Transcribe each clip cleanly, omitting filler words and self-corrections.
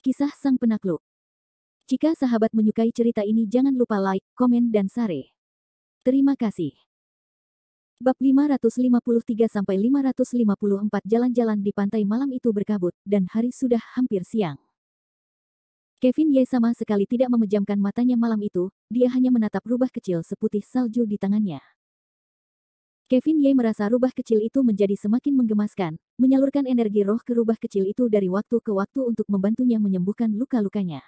Kisah Sang Penakluk. Jika sahabat menyukai cerita ini jangan lupa like, komen dan share. Terima kasih. Bab 553-554 jalan-jalan di pantai malam itu berkabut, dan hari sudah hampir siang. Kevin Ye sama sekali tidak memejamkan matanya malam itu, dia hanya menatap rubah kecil seputih salju di tangannya. Kevin Ye merasa rubah kecil itu menjadi semakin menggemaskan, menyalurkan energi roh ke rubah kecil itu dari waktu ke waktu untuk membantunya menyembuhkan luka-lukanya.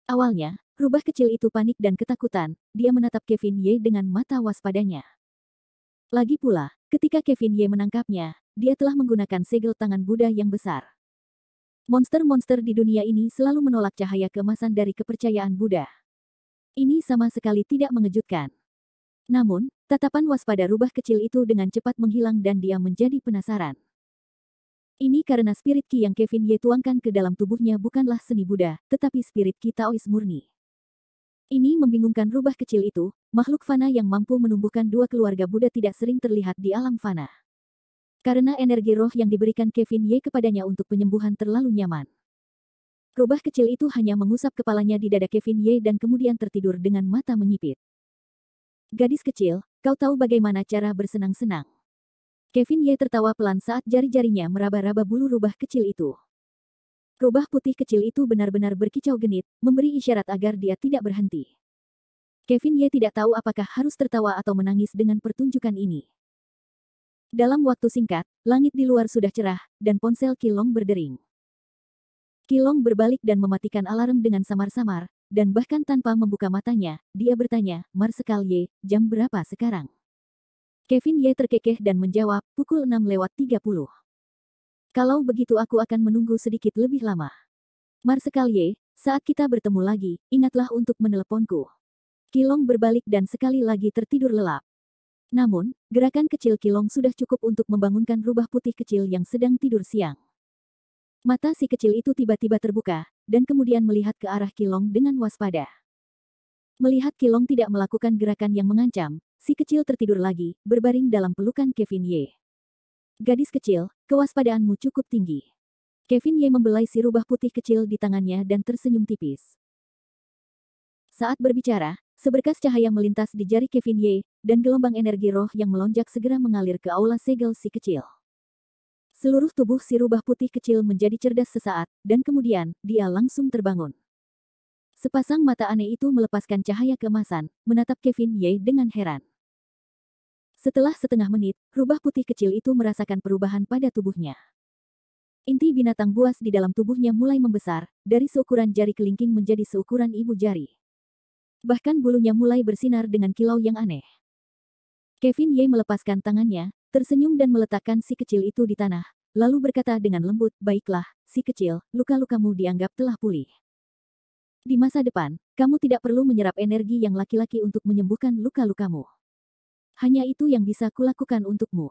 Awalnya, rubah kecil itu panik dan ketakutan, dia menatap Kevin Ye dengan mata waspadanya. Lagi pula, ketika Kevin Ye menangkapnya, dia telah menggunakan segel tangan Buddha yang besar. Monster-monster di dunia ini selalu menolak cahaya keemasan dari kepercayaan Buddha. Ini sama sekali tidak mengejutkan. Namun, tatapan waspada rubah kecil itu dengan cepat menghilang dan dia menjadi penasaran. Ini karena spirit Qi yang Kevin Ye tuangkan ke dalam tubuhnya bukanlah seni Buddha, tetapi spirit Qi Taois murni. Ini membingungkan rubah kecil itu, makhluk fana yang mampu menumbuhkan dua keluarga Buddha tidak sering terlihat di alam fana. Karena energi roh yang diberikan Kevin Ye kepadanya untuk penyembuhan terlalu nyaman. Rubah kecil itu hanya mengusap kepalanya di dada Kevin Ye dan kemudian tertidur dengan mata menyipit. Gadis kecil, kau tahu bagaimana cara bersenang-senang. Kevin Ye tertawa pelan saat jari-jarinya meraba-raba bulu rubah kecil itu. Rubah putih kecil itu benar-benar berkicau genit, memberi isyarat agar dia tidak berhenti. Kevin Ye tidak tahu apakah harus tertawa atau menangis dengan pertunjukan ini. Dalam waktu singkat, langit di luar sudah cerah, dan ponsel Qilong berdering. Qilong berbalik dan mematikan alarm dengan samar-samar, dan bahkan tanpa membuka matanya, dia bertanya, Marsekal Ye, jam berapa sekarang? Kevin Ye terkekeh dan menjawab, pukul 6:30. Kalau begitu aku akan menunggu sedikit lebih lama. Marsekal Ye, saat kita bertemu lagi, ingatlah untuk meneleponku. Qilong berbalik dan sekali lagi tertidur lelap. Namun, gerakan kecil Qilong sudah cukup untuk membangunkan rubah putih kecil yang sedang tidur siang. Mata si kecil itu tiba-tiba terbuka, dan kemudian melihat ke arah Qilong dengan waspada. Melihat Qilong tidak melakukan gerakan yang mengancam, si kecil tertidur lagi, berbaring dalam pelukan Kevin Ye. Gadis kecil, kewaspadaanmu cukup tinggi. Kevin Ye membelai si rubah putih kecil di tangannya dan tersenyum tipis. Saat berbicara, seberkas cahaya melintas di jari Kevin Ye, dan gelombang energi roh yang melonjak segera mengalir ke aula segel si kecil. Seluruh tubuh si rubah putih kecil menjadi cerdas sesaat, dan kemudian, dia langsung terbangun. Sepasang mata aneh itu melepaskan cahaya keemasan, menatap Kevin Ye dengan heran. Setelah setengah menit, rubah putih kecil itu merasakan perubahan pada tubuhnya. Inti binatang buas di dalam tubuhnya mulai membesar, dari seukuran jari kelingking menjadi seukuran ibu jari. Bahkan bulunya mulai bersinar dengan kilau yang aneh. Kevin Ye melepaskan tangannya, tersenyum dan meletakkan si kecil itu di tanah, lalu berkata dengan lembut, baiklah, si kecil, luka-lukamu dianggap telah pulih. Di masa depan, kamu tidak perlu menyerap energi yang laki-laki untuk menyembuhkan luka-lukamu. Hanya itu yang bisa kulakukan untukmu.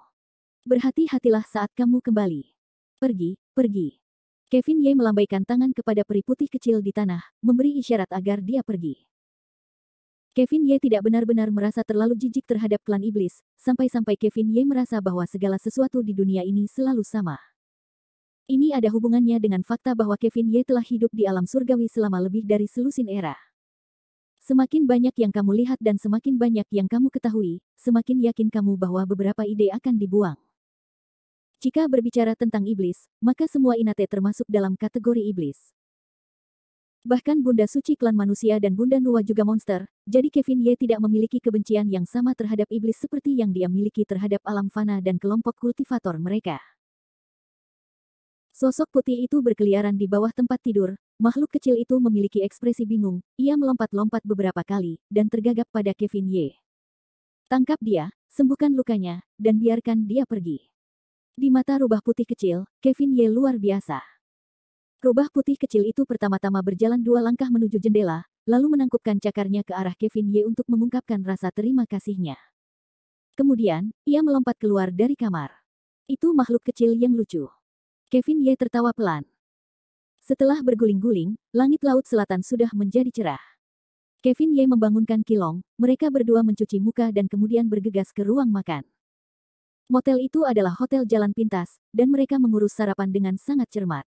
Berhati-hatilah saat kamu kembali. Pergi, pergi. Kevin Ye melambaikan tangan kepada peri putih kecil di tanah, memberi isyarat agar dia pergi. Kevin Ye tidak benar-benar merasa terlalu jijik terhadap klan iblis, sampai-sampai Kevin Ye merasa bahwa segala sesuatu di dunia ini selalu sama. Ini ada hubungannya dengan fakta bahwa Kevin Ye telah hidup di alam surgawi selama lebih dari selusin era. Semakin banyak yang kamu lihat dan semakin banyak yang kamu ketahui, semakin yakin kamu bahwa beberapa ide akan dibuang. Jika berbicara tentang iblis, maka semua Inate termasuk dalam kategori iblis. Bahkan Bunda Suci klan manusia dan Bunda Nuwa juga monster, jadi Kevin Ye tidak memiliki kebencian yang sama terhadap iblis seperti yang dia miliki terhadap alam fana dan kelompok kultivator mereka. Sosok putih itu berkeliaran di bawah tempat tidur, makhluk kecil itu memiliki ekspresi bingung, ia melompat-lompat beberapa kali, dan tergagap pada Kevin Ye. Tangkap dia, sembuhkan lukanya, dan biarkan dia pergi. Di mata rubah putih kecil, Kevin Ye luar biasa. Rubah putih kecil itu pertama-tama berjalan 2 langkah menuju jendela, lalu menangkupkan cakarnya ke arah Kevin Ye untuk mengungkapkan rasa terima kasihnya. Kemudian, ia melompat keluar dari kamar. Itu makhluk kecil yang lucu. Kevin Ye tertawa pelan. Setelah berguling-guling, langit laut selatan sudah menjadi cerah. Kevin Ye membangunkan Qilong, mereka berdua mencuci muka dan kemudian bergegas ke ruang makan. Motel itu adalah hotel jalan pintas, dan mereka mengurus sarapan dengan sangat cermat.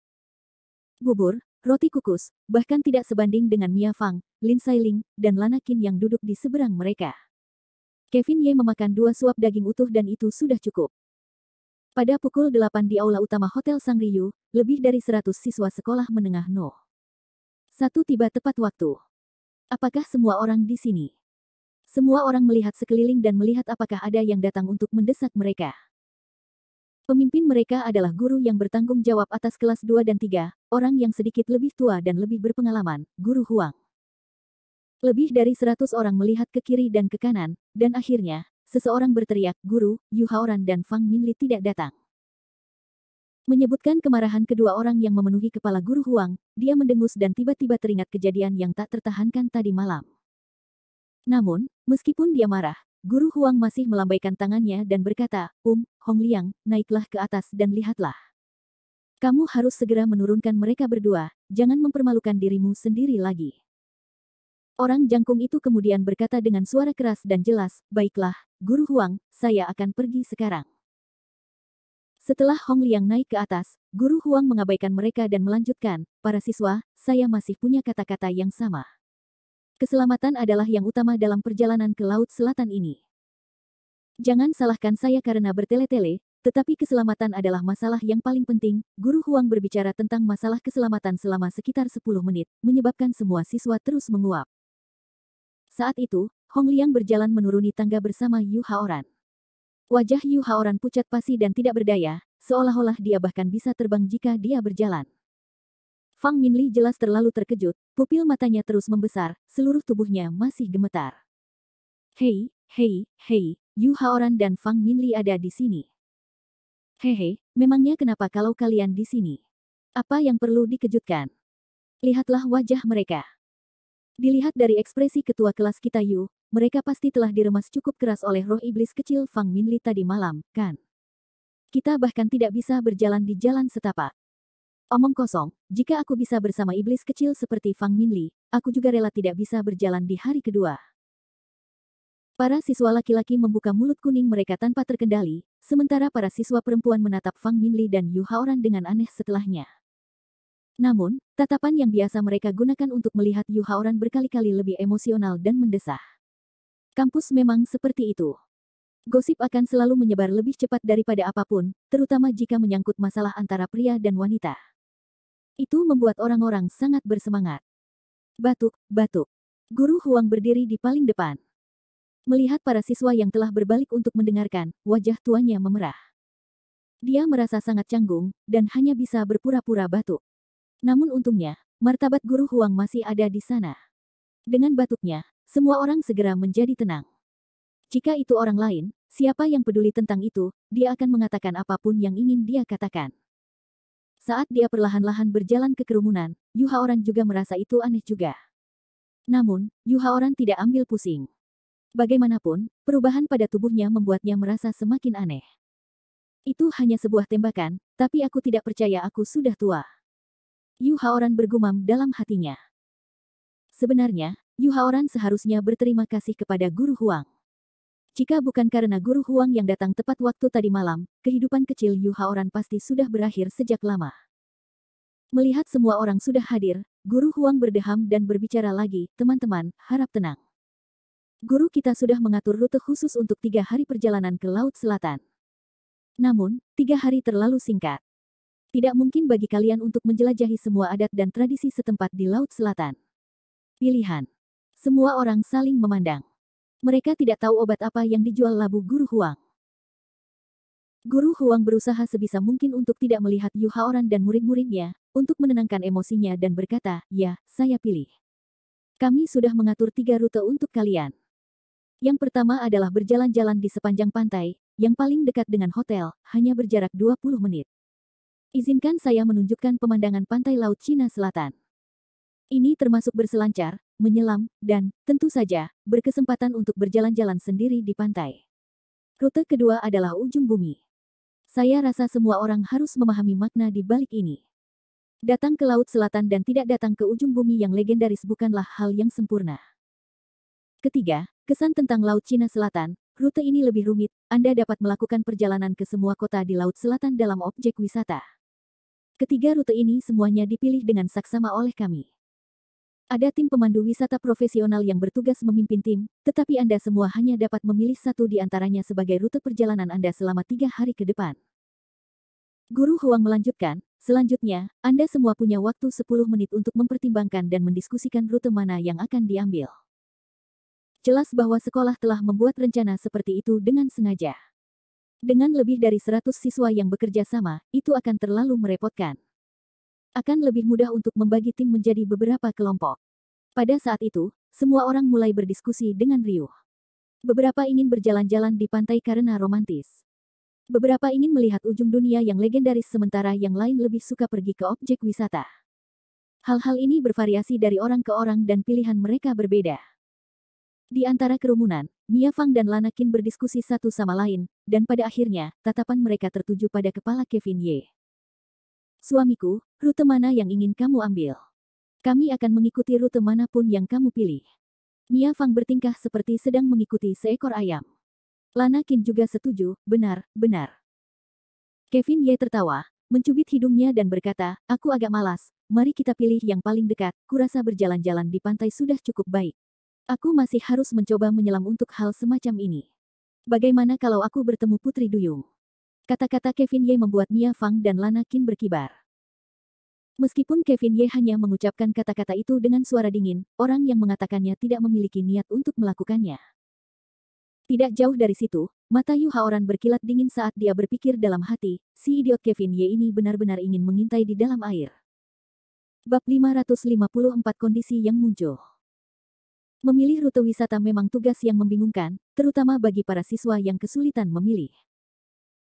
Bubur, roti kukus, bahkan tidak sebanding dengan Mia Fang, Lin Sailing, dan Lana Qin yang duduk di seberang mereka. Kevin Ye memakan 2 suap daging utuh dan itu sudah cukup. Pada pukul 8 di aula utama Hotel Sangriyu, lebih dari 100 siswa sekolah menengah No. 1 tiba tepat waktu. Apakah semua orang di sini? Semua orang melihat sekeliling dan melihat apakah ada yang datang untuk mendesak mereka. Pemimpin mereka adalah guru yang bertanggung jawab atas kelas 2 dan 3, orang yang sedikit lebih tua dan lebih berpengalaman, Guru Huang. Lebih dari 100 orang melihat ke kiri dan ke kanan, dan akhirnya, seseorang berteriak, "Guru, Yu Haoran dan Fang Minli tidak datang." Menyebutkan kemarahan kedua orang yang memenuhi kepala Guru Huang, dia mendengus dan tiba-tiba teringat kejadian yang tak tertahankan tadi malam. Namun, meskipun dia marah, Guru Huang masih melambaikan tangannya dan berkata, Hong Liang, naiklah ke atas dan lihatlah. Kamu harus segera menurunkan mereka berdua, jangan mempermalukan dirimu sendiri lagi. Orang jangkung itu kemudian berkata dengan suara keras dan jelas, baiklah, Guru Huang, saya akan pergi sekarang. Setelah Hong Liang naik ke atas, Guru Huang mengabaikan mereka dan melanjutkan, para siswa, saya masih punya kata-kata yang sama. Keselamatan adalah yang utama dalam perjalanan ke Laut Selatan ini. Jangan salahkan saya karena bertele-tele, tetapi keselamatan adalah masalah yang paling penting. Guru Huang berbicara tentang masalah keselamatan selama sekitar 10 menit, menyebabkan semua siswa terus menguap. Saat itu, Hong Liang berjalan menuruni tangga bersama Yu Haoran. Wajah Yu Haoran pucat pasi dan tidak berdaya, seolah-olah dia bahkan bisa terbang jika dia berjalan. Fang Minli jelas terlalu terkejut, pupil matanya terus membesar, seluruh tubuhnya masih gemetar. Hei, Yu Haoran dan Fang Minli ada di sini. Hehe, memangnya kenapa kalau kalian di sini? Apa yang perlu dikejutkan? Lihatlah wajah mereka. Dilihat dari ekspresi ketua kelas kita Yu, mereka pasti telah diremas cukup keras oleh roh iblis kecil Fang Minli tadi malam, kan? Kita bahkan tidak bisa berjalan di jalan setapak. Omong kosong, jika aku bisa bersama iblis kecil seperti Fang Minli, aku juga rela tidak bisa berjalan di hari kedua. Para siswa laki-laki membuka mulut kuning mereka tanpa terkendali, sementara para siswa perempuan menatap Fang Minli dan Yu Haoran dengan aneh setelahnya. Namun, tatapan yang biasa mereka gunakan untuk melihat Yu Haoran berkali-kali lebih emosional dan mendesah. Kampus memang seperti itu. Gosip akan selalu menyebar lebih cepat daripada apapun, terutama jika menyangkut masalah antara pria dan wanita. Itu membuat orang-orang sangat bersemangat. Batuk. Guru Huang berdiri di paling depan. Melihat para siswa yang telah berbalik untuk mendengarkan, wajah tuanya memerah. Dia merasa sangat canggung, dan hanya bisa berpura-pura batuk. Namun untungnya, martabat Guru Huang masih ada di sana. Dengan batuknya, semua orang segera menjadi tenang. Jika itu orang lain, siapa yang peduli tentang itu, dia akan mengatakan apapun yang ingin dia katakan. Saat dia perlahan-lahan berjalan ke kerumunan, Yu Haoran juga merasa itu aneh juga. Namun, Yu Haoran tidak ambil pusing. Bagaimanapun, perubahan pada tubuhnya membuatnya merasa semakin aneh. Itu hanya sebuah tembakan, tapi aku tidak percaya aku sudah tua. Yu Haoran bergumam dalam hatinya. Sebenarnya, Yu Haoran seharusnya berterima kasih kepada Guru Huang. Jika bukan karena Guru Huang yang datang tepat waktu tadi malam, kehidupan kecil Yu Haoran pasti sudah berakhir sejak lama. Melihat semua orang sudah hadir, Guru Huang berdeham dan berbicara lagi, teman-teman, harap tenang. Guru kita sudah mengatur rute khusus untuk 3 hari perjalanan ke Laut Selatan. Namun, 3 hari terlalu singkat. Tidak mungkin bagi kalian untuk menjelajahi semua adat dan tradisi setempat di Laut Selatan. Pilihan. Semua orang saling memandang. Mereka tidak tahu obat apa yang dijual labu Guru Huang. Guru Huang berusaha sebisa mungkin untuk tidak melihat Yu Haoran dan murid-muridnya, untuk menenangkan emosinya dan berkata, ya, saya pilih. Kami sudah mengatur 3 rute untuk kalian. Yang pertama adalah berjalan-jalan di sepanjang pantai, yang paling dekat dengan hotel, hanya berjarak 20 menit. Izinkan saya menunjukkan pemandangan pantai Laut Cina Selatan. Ini termasuk berselancar, menyelam, dan, tentu saja, berkesempatan untuk berjalan-jalan sendiri di pantai. Rute kedua adalah ujung bumi. Saya rasa semua orang harus memahami makna di balik ini. Datang ke Laut Selatan dan tidak datang ke ujung bumi yang legendaris bukanlah hal yang sempurna. Ketiga, kesan tentang Laut Cina Selatan. Rute ini lebih rumit, Anda dapat melakukan perjalanan ke semua kota di Laut Selatan dalam objek wisata. Ketiga rute ini semuanya dipilih dengan saksama oleh kami. Ada tim pemandu wisata profesional yang bertugas memimpin tim, tetapi Anda semua hanya dapat memilih satu di antaranya sebagai rute perjalanan Anda selama 3 hari ke depan. Guru Huang melanjutkan, selanjutnya, Anda semua punya waktu 10 menit untuk mempertimbangkan dan mendiskusikan rute mana yang akan diambil. Jelas bahwa sekolah telah membuat rencana seperti itu dengan sengaja. Dengan lebih dari 100 siswa yang bekerja sama, itu akan terlalu merepotkan. Akan lebih mudah untuk membagi tim menjadi beberapa kelompok. Pada saat itu, semua orang mulai berdiskusi dengan riuh. Beberapa ingin berjalan-jalan di pantai karena romantis. Beberapa ingin melihat ujung dunia yang legendaris sementara yang lain lebih suka pergi ke objek wisata. Hal-hal ini bervariasi dari orang ke orang dan pilihan mereka berbeda. Di antara kerumunan, Mia Fang dan Lana Qin berdiskusi satu sama lain, dan pada akhirnya, tatapan mereka tertuju pada kepala Kevin Ye. Suamiku, rute mana yang ingin kamu ambil? Kami akan mengikuti rute manapun yang kamu pilih. Mia Fang bertingkah seperti sedang mengikuti seekor ayam. Lana Qin juga setuju, benar, benar. Kevin Ye tertawa, mencubit hidungnya dan berkata, aku agak malas, mari kita pilih yang paling dekat, kurasa berjalan-jalan di pantai sudah cukup baik. Aku masih harus mencoba menyelam untuk hal semacam ini. Bagaimana kalau aku bertemu Putri Duyung? Kata-kata Kevin Ye membuat Mia Fang dan Lana Qin berkibar. Meskipun Kevin Ye hanya mengucapkan kata-kata itu dengan suara dingin, orang yang mengatakannya tidak memiliki niat untuk melakukannya. Tidak jauh dari situ, mata Yu Haoran berkilat dingin saat dia berpikir dalam hati, si idiot Kevin Ye ini benar-benar ingin mengintai di dalam air. Bab 554 Kondisi yang muncul. Memilih rute wisata memang tugas yang membingungkan, terutama bagi para siswa yang kesulitan memilih.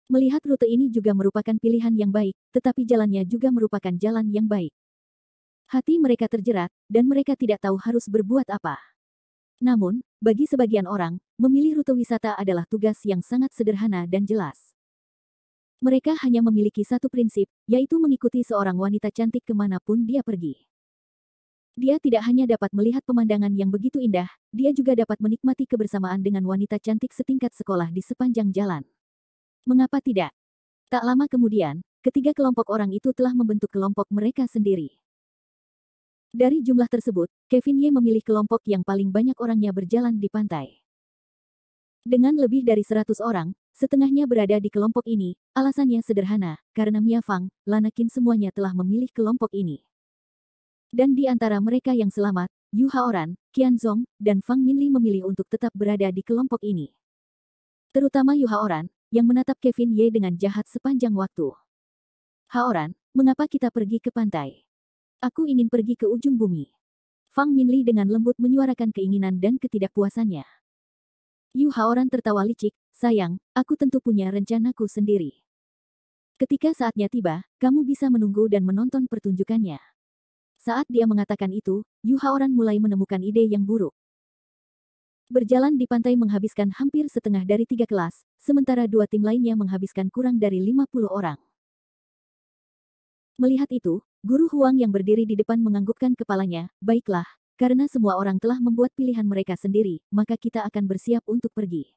Melihat rute ini juga merupakan pilihan yang baik, tetapi jalannya juga merupakan jalan yang baik. Hati mereka terjerat, dan mereka tidak tahu harus berbuat apa. Namun, bagi sebagian orang, memilih rute wisata adalah tugas yang sangat sederhana dan jelas. Mereka hanya memiliki satu prinsip, yaitu mengikuti seorang wanita cantik kemanapun dia pergi. Dia tidak hanya dapat melihat pemandangan yang begitu indah, dia juga dapat menikmati kebersamaan dengan wanita cantik setingkat sekolah di sepanjang jalan. Mengapa tidak? Tak lama kemudian, ketiga kelompok orang itu telah membentuk kelompok mereka sendiri. Dari jumlah tersebut, Kevin Ye memilih kelompok yang paling banyak orangnya berjalan di pantai. Dengan lebih dari 100 orang, setengahnya berada di kelompok ini, alasannya sederhana, karena Mia Fang, Lana Qin semuanya telah memilih kelompok ini. Dan di antara mereka yang selamat, Yu Haoran, Qian Zong, dan Fang Minli memilih untuk tetap berada di kelompok ini. Terutama Yu Haoran, yang menatap Kevin Ye dengan jahat sepanjang waktu. Haoran, mengapa kita pergi ke pantai? Aku ingin pergi ke ujung bumi. Fang Minli dengan lembut menyuarakan keinginan dan ketidakpuasannya. Yu Haoran tertawa licik, sayang, aku tentu punya rencanaku sendiri. Ketika saatnya tiba, kamu bisa menunggu dan menonton pertunjukannya. Saat dia mengatakan itu, Yu Haoran mulai menemukan ide yang buruk. Berjalan di pantai menghabiskan hampir setengah dari 3 kelas, sementara 2 tim lainnya menghabiskan kurang dari 50 orang. Melihat itu, Guru Huang yang berdiri di depan menganggukkan kepalanya, baiklah, karena semua orang telah membuat pilihan mereka sendiri, maka kita akan bersiap untuk pergi.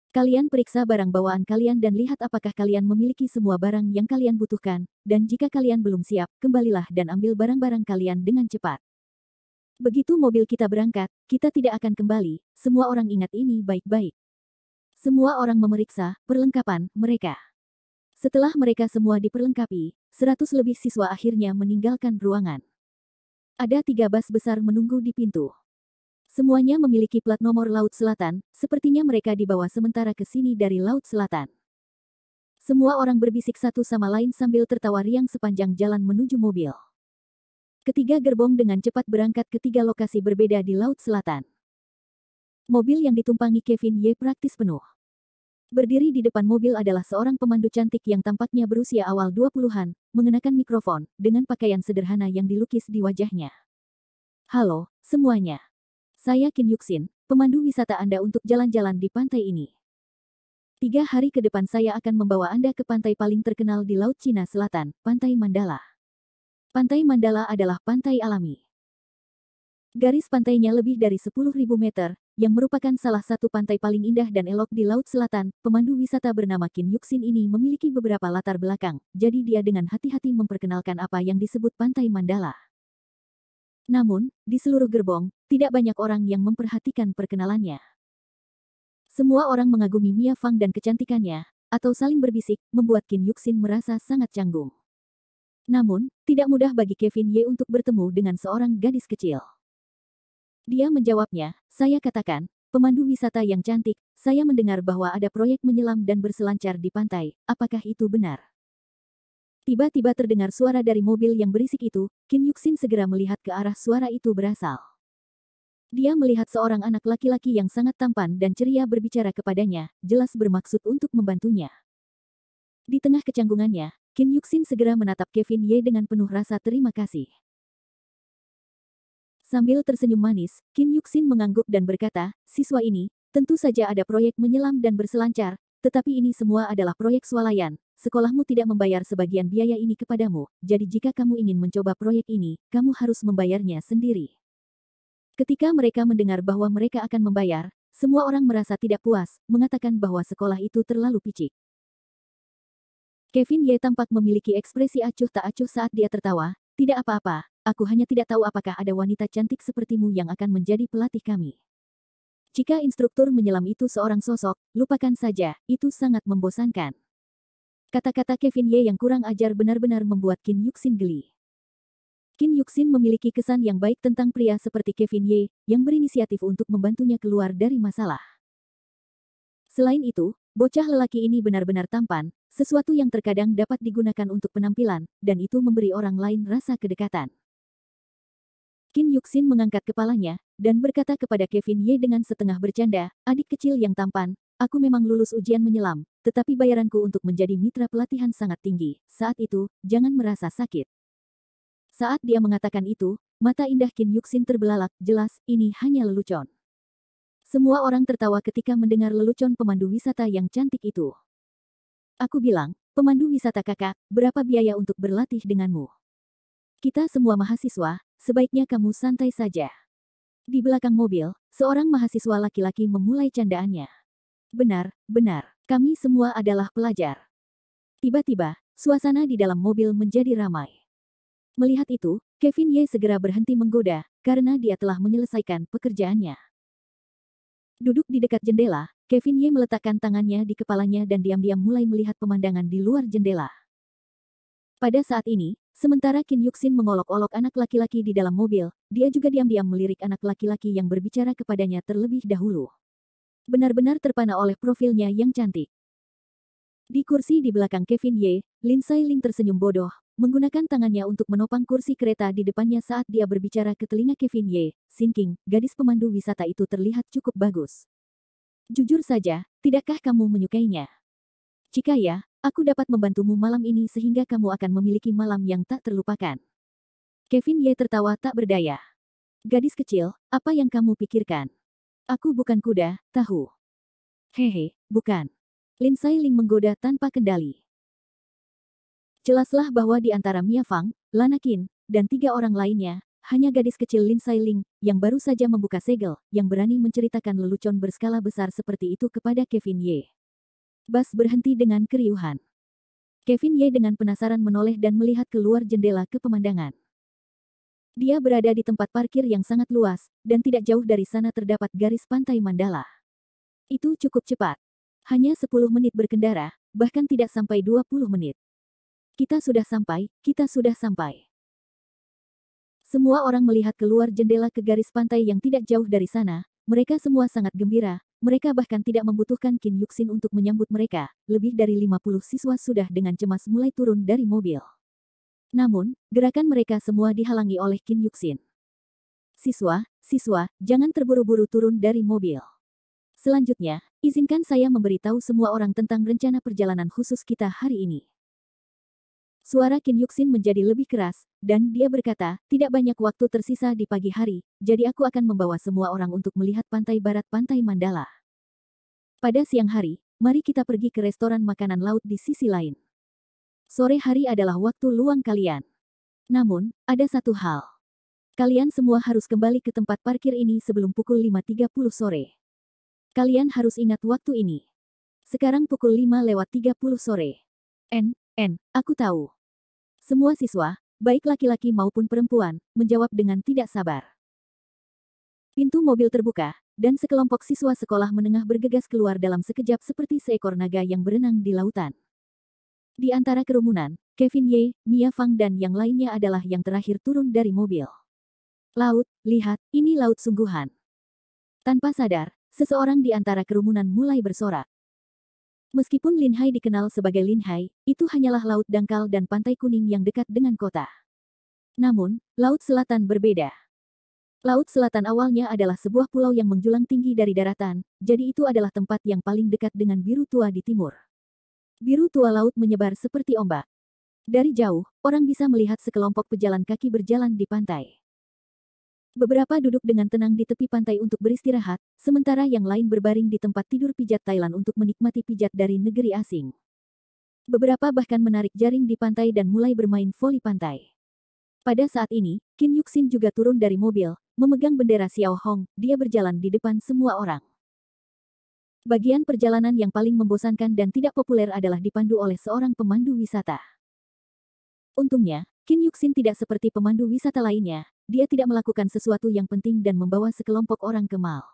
Kalian periksa barang bawaan kalian dan lihat apakah kalian memiliki semua barang yang kalian butuhkan, dan jika kalian belum siap, kembalilah dan ambil barang-barang kalian dengan cepat. Begitu mobil kita berangkat, kita tidak akan kembali, semua orang ingat ini baik-baik. Semua orang memeriksa perlengkapan mereka. Setelah mereka semua diperlengkapi, 100 lebih siswa akhirnya meninggalkan ruangan. Ada 3 bus besar menunggu di pintu. Semuanya memiliki plat nomor Laut Selatan, sepertinya mereka dibawa sementara ke sini dari Laut Selatan. Semua orang berbisik satu sama lain sambil tertawa riang sepanjang jalan menuju mobil. Ketiga gerbong dengan cepat berangkat ke 3 lokasi berbeda di Laut Selatan. Mobil yang ditumpangi Kevin Ye praktis penuh. Berdiri di depan mobil adalah seorang pemandu cantik yang tampaknya berusia awal 20-an, mengenakan mikrofon, dengan pakaian sederhana yang dilukis di wajahnya. Halo, semuanya. Saya Qin Yuxin, pemandu wisata Anda untuk jalan-jalan di pantai ini. 3 hari ke depan saya akan membawa Anda ke pantai paling terkenal di Laut Cina Selatan, Pantai Mandala. Pantai Mandala adalah pantai alami. Garis pantainya lebih dari 10.000 meter, yang merupakan salah satu pantai paling indah dan elok di Laut Selatan. Pemandu wisata bernama Kim Yuksin ini memiliki beberapa latar belakang, jadi dia dengan hati-hati memperkenalkan apa yang disebut Pantai Mandala. Namun, di seluruh gerbong, tidak banyak orang yang memperhatikan perkenalannya. Semua orang mengagumi Mia Fang dan kecantikannya, atau saling berbisik, membuat Kim Yuksin merasa sangat canggung. Namun, tidak mudah bagi Kevin Ye untuk bertemu dengan seorang gadis kecil. Dia menjawabnya, saya katakan, pemandu wisata yang cantik, saya mendengar bahwa ada proyek menyelam dan berselancar di pantai, apakah itu benar? Tiba-tiba terdengar suara dari mobil yang berisik itu, Kim Yuksin segera melihat ke arah suara itu berasal. Dia melihat seorang anak laki-laki yang sangat tampan dan ceria berbicara kepadanya, jelas bermaksud untuk membantunya. Di tengah kecanggungannya, Kim Yuksin segera menatap Kevin Ye dengan penuh rasa terima kasih. Sambil tersenyum manis, Kim Yuksin mengangguk dan berkata, siswa ini, tentu saja ada proyek menyelam dan berselancar, tetapi ini semua adalah proyek swalayan. Sekolahmu tidak membayar sebagian biaya ini kepadamu, jadi jika kamu ingin mencoba proyek ini, kamu harus membayarnya sendiri. Ketika mereka mendengar bahwa mereka akan membayar, semua orang merasa tidak puas, mengatakan bahwa sekolah itu terlalu picik. Kevin Ye tampak memiliki ekspresi acuh tak acuh saat dia tertawa, tidak apa-apa, aku hanya tidak tahu apakah ada wanita cantik sepertimu yang akan menjadi pelatih kami. Jika instruktur menyelam itu seorang sosok, lupakan saja, itu sangat membosankan. Kata-kata Kevin Ye yang kurang ajar benar-benar membuat Kim Yuksin geli. Kim Yuksin memiliki kesan yang baik tentang pria seperti Kevin Ye, yang berinisiatif untuk membantunya keluar dari masalah. Selain itu, bocah lelaki ini benar-benar tampan, sesuatu yang terkadang dapat digunakan untuk penampilan, dan itu memberi orang lain rasa kedekatan. Kim Yuksin mengangkat kepalanya, dan berkata kepada Kevin Ye dengan setengah bercanda, adik kecil yang tampan, aku memang lulus ujian menyelam, tetapi bayaranku untuk menjadi mitra pelatihan sangat tinggi, saat itu, jangan merasa sakit. Saat dia mengatakan itu, mata indah Kim Yuksin terbelalak, jelas, ini hanya lelucon. Semua orang tertawa ketika mendengar lelucon pemandu wisata yang cantik itu. Aku bilang, pemandu wisata kakak, berapa biaya untuk berlatih denganmu? Kita semua mahasiswa, sebaiknya kamu santai saja. Di belakang mobil, seorang mahasiswa laki-laki memulai candaannya. Benar, benar, kami semua adalah pelajar. Tiba-tiba, suasana di dalam mobil menjadi ramai. Melihat itu, Kevin Ye segera berhenti menggoda, karena dia telah menyelesaikan pekerjaannya. Duduk di dekat jendela, Kevin Ye meletakkan tangannya di kepalanya dan diam-diam mulai melihat pemandangan di luar jendela. Pada saat ini, sementara Kim Yuksin mengolok-olok anak laki-laki di dalam mobil, dia juga diam-diam melirik anak laki-laki yang berbicara kepadanya terlebih dahulu. Benar-benar terpana oleh profilnya yang cantik. Di kursi di belakang Kevin Ye, Lin Sailing tersenyum bodoh, menggunakan tangannya untuk menopang kursi kereta di depannya saat dia berbicara ke telinga Kevin Ye, Sinking, gadis pemandu wisata itu terlihat cukup bagus. Jujur saja, tidakkah kamu menyukainya? Jika ya, aku dapat membantumu malam ini sehingga kamu akan memiliki malam yang tak terlupakan. Kevin Ye tertawa tak berdaya. Gadis kecil, apa yang kamu pikirkan? Aku bukan kuda, tahu. Hehe, bukan. Lin Sailing menggoda tanpa kendali. Jelaslah bahwa di antara Mia Fang, Lana Qin, dan 3 orang lainnya, hanya gadis kecil Lin Sailing, yang baru saja membuka segel, yang berani menceritakan lelucon berskala besar seperti itu kepada Kevin Ye. Bas berhenti dengan keriuhan. Kevin Ye dengan penasaran menoleh dan melihat keluar jendela ke pemandangan. Dia berada di tempat parkir yang sangat luas, dan tidak jauh dari sana terdapat garis pantai Mandala. Itu cukup cepat. Hanya 10 menit berkendara, bahkan tidak sampai 20 menit. Kita sudah sampai, kita sudah sampai. Semua orang melihat keluar jendela ke garis pantai yang tidak jauh dari sana, mereka semua sangat gembira, mereka bahkan tidak membutuhkan Kim Yuksin untuk menyambut mereka, lebih dari 50 siswa sudah dengan cemas mulai turun dari mobil. Namun, gerakan mereka semua dihalangi oleh Kim Yuksin. Siswa, jangan terburu-buru turun dari mobil. Selanjutnya, izinkan saya memberitahu semua orang tentang rencana perjalanan khusus kita hari ini. Suara Kim Yuksin menjadi lebih keras, dan dia berkata, tidak banyak waktu tersisa di pagi hari, jadi aku akan membawa semua orang untuk melihat pantai barat pantai Mandala. Pada siang hari, mari kita pergi ke restoran makanan laut di sisi lain. Sore hari adalah waktu luang kalian. Namun, ada satu hal. Kalian semua harus kembali ke tempat parkir ini sebelum pukul 5.30 sore. Kalian harus ingat waktu ini. Sekarang pukul 5:30 sore. Aku tahu. Semua siswa, baik laki-laki maupun perempuan, menjawab dengan tidak sabar. Pintu mobil terbuka, dan sekelompok siswa sekolah menengah bergegas keluar dalam sekejap seperti seekor naga yang berenang di lautan. Di antara kerumunan, Kevin Ye, Mia Fang dan yang lainnya adalah yang terakhir turun dari mobil. Laut, lihat, ini laut sungguhan. Tanpa sadar, seseorang di antara kerumunan mulai bersorak. Meskipun Lin Hai dikenal sebagai Lin Hai, itu hanyalah laut dangkal dan pantai kuning yang dekat dengan kota. Namun, Laut Selatan berbeda. Laut Selatan awalnya adalah sebuah pulau yang menjulang tinggi dari daratan, jadi itu adalah tempat yang paling dekat dengan biru tua di timur. Biru tua laut menyebar seperti ombak. Dari jauh, orang bisa melihat sekelompok pejalan kaki berjalan di pantai. Beberapa duduk dengan tenang di tepi pantai untuk beristirahat, sementara yang lain berbaring di tempat tidur pijat Thailand untuk menikmati pijat dari negeri asing. Beberapa bahkan menarik jaring di pantai dan mulai bermain voli pantai. Pada saat ini, Qin Yuxin juga turun dari mobil, memegang bendera Xiao Hong, dia berjalan di depan semua orang. Bagian perjalanan yang paling membosankan dan tidak populer adalah dipandu oleh seorang pemandu wisata. Untungnya, Qin Yuxin tidak seperti pemandu wisata lainnya, dia tidak melakukan sesuatu yang penting dan membawa sekelompok orang ke mal.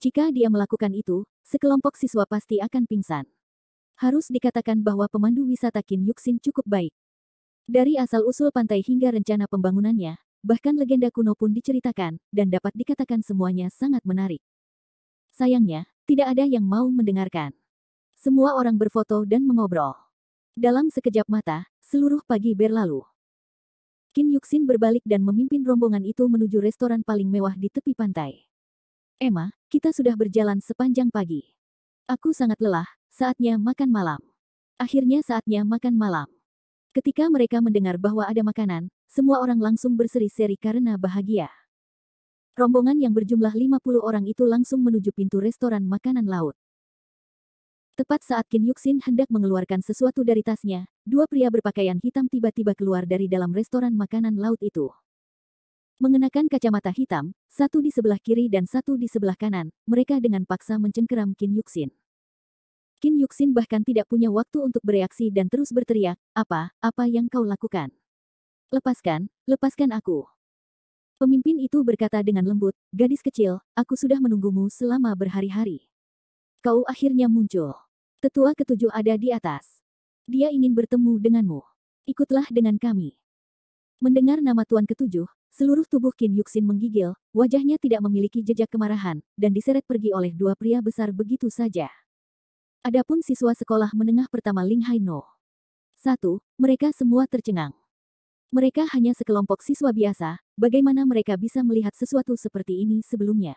Jika dia melakukan itu, sekelompok siswa pasti akan pingsan. Harus dikatakan bahwa pemandu wisata Qin Yuxin cukup baik. Dari asal-usul pantai hingga rencana pembangunannya, bahkan legenda kuno pun diceritakan, dan dapat dikatakan semuanya sangat menarik. Sayangnya, tidak ada yang mau mendengarkan. Semua orang berfoto dan mengobrol. Dalam sekejap mata, seluruh pagi berlalu. Qin Yuxin berbalik dan memimpin rombongan itu menuju restoran paling mewah di tepi pantai. Emma, kita sudah berjalan sepanjang pagi. Aku sangat lelah, saatnya makan malam. Akhirnya saatnya makan malam. Ketika mereka mendengar bahwa ada makanan, semua orang langsung berseri-seri karena bahagia. Rombongan yang berjumlah 50 orang itu langsung menuju pintu restoran makanan laut. Tepat saat Qin Yuxin hendak mengeluarkan sesuatu dari tasnya, dua pria berpakaian hitam tiba-tiba keluar dari dalam restoran makanan laut itu. Mengenakan kacamata hitam, satu di sebelah kiri dan satu di sebelah kanan, mereka dengan paksa mencengkeram Qin Yuxin. Qin Yuxin bahkan tidak punya waktu untuk bereaksi dan terus berteriak, apa yang kau lakukan? Lepaskan aku. Pemimpin itu berkata dengan lembut, gadis kecil, aku sudah menunggumu selama berhari-hari. Kau akhirnya muncul. Tetua ketujuh ada di atas. Dia ingin bertemu denganmu. Ikutlah dengan kami. Mendengar nama Tuan ketujuh, seluruh tubuh Qin Yuxin menggigil, wajahnya tidak memiliki jejak kemarahan, dan diseret pergi oleh dua pria besar begitu saja. Adapun siswa sekolah menengah pertama Ling Hai No. 1. Mereka semua tercengang. Mereka hanya sekelompok siswa biasa, bagaimana mereka bisa melihat sesuatu seperti ini sebelumnya?